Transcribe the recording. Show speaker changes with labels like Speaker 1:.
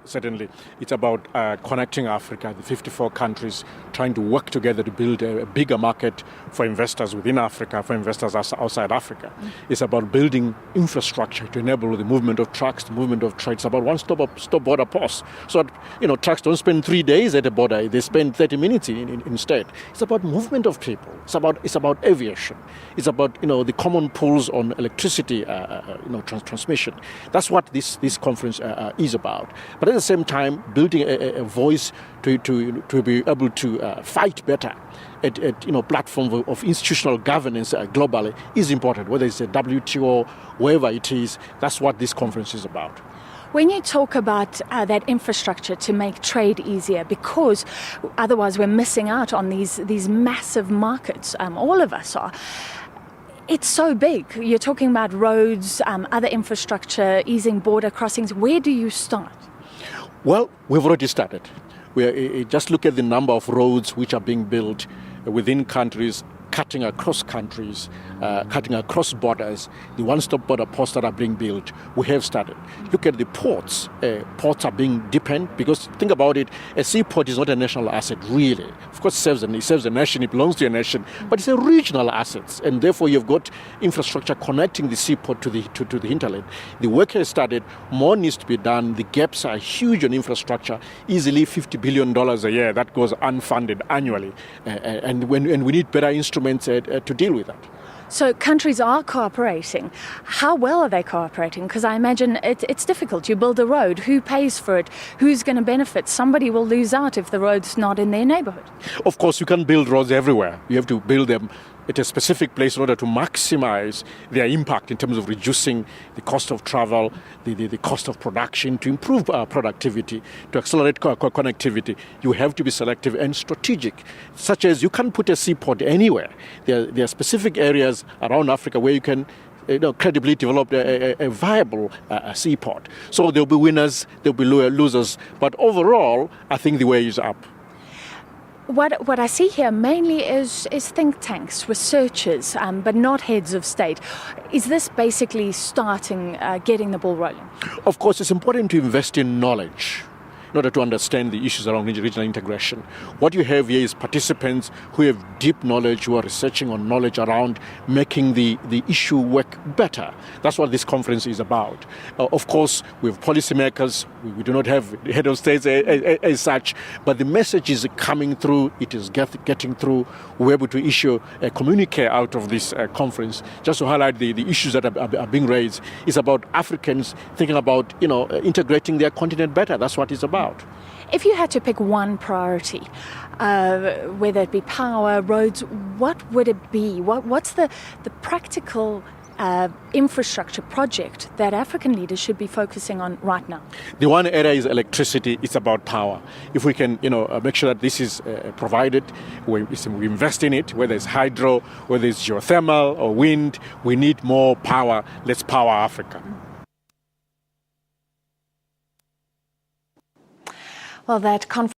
Speaker 1: Certainly, it's about connecting Africa, the 54 countries, trying to work together to build a bigger market for investors within Africa, for investors outside Africa. It's about building infrastructure to enable the movement of trucks, the movement of trade. It's about one-stop border post. So that, trucks don't spend 3 days at a border; they spend 30 minutes instead. It's about movement of people. It's about aviation. It's about the common pools on electricity, transmission. That's what this conference is about. But at the same time, building a voice to be able to fight better at platform of institutional governance globally is important, whether it's a WTO, wherever it is. That's what this conference is about.
Speaker 2: When you talk about that infrastructure to make trade easier, because otherwise we're missing out on these massive markets, all of us are. It's so big. You're talking about roads, other infrastructure, easing border crossings. Where do you start?
Speaker 1: Well, we've already started. Just look at the number of roads which are being built within countries, cutting across countries, cutting across borders, the one-stop border posts that are being built. We have started. Look at the ports. Ports are being deepened because, think about it, a seaport is not a national asset, really. Of course, it serves a nation, it belongs to a nation, but it's a regional asset, and therefore you've got infrastructure connecting the seaport to the hinterland. The work has started. More needs to be done. The gaps are huge on infrastructure, easily $50 billion a year. That goes unfunded annually, and we need better instruments to deal with that.
Speaker 2: So countries are cooperating. How well are they cooperating? Because I imagine it's difficult. You build a road. Who pays for it? Who's going to benefit? Somebody will lose out if the road's not in their neighborhood.
Speaker 1: Of course, you can't build roads everywhere. You have to build them at a specific place in order to maximize their impact in terms of reducing the cost of travel, the cost of production, to improve productivity, to accelerate connectivity. You have to be selective and strategic, such as you can't put a seaport anywhere. There are specific areas around Africa where you can credibly develop a viable seaport. So there'll be winners, there'll be losers, but overall, I think the way is up.
Speaker 2: What I see here mainly is think tanks, researchers, but not heads of state. Is this basically starting, getting the ball rolling?
Speaker 1: Of course, it's important to invest in knowledge in order to understand the issues around regional integration. What you have here is participants who have deep knowledge, who are researching on knowledge around making the issue work better. That's what this conference is about. Of course, we have policymakers. We do not have head of states as such, but the message is coming through. It is getting through. We're able to issue a communique out of this conference just to highlight the issues that are being raised. It's about Africans thinking about integrating their continent better. That's what it's about.
Speaker 2: If you had to pick one priority, whether it be power, roads, what would it be? What's the practical infrastructure project that African leaders should be focusing on right now?
Speaker 1: The one area is electricity. It's about power. If we can, make sure that this is provided, we invest in it, whether it's hydro, whether it's geothermal or wind, we need more power. Let's power Africa.
Speaker 2: Well, that conference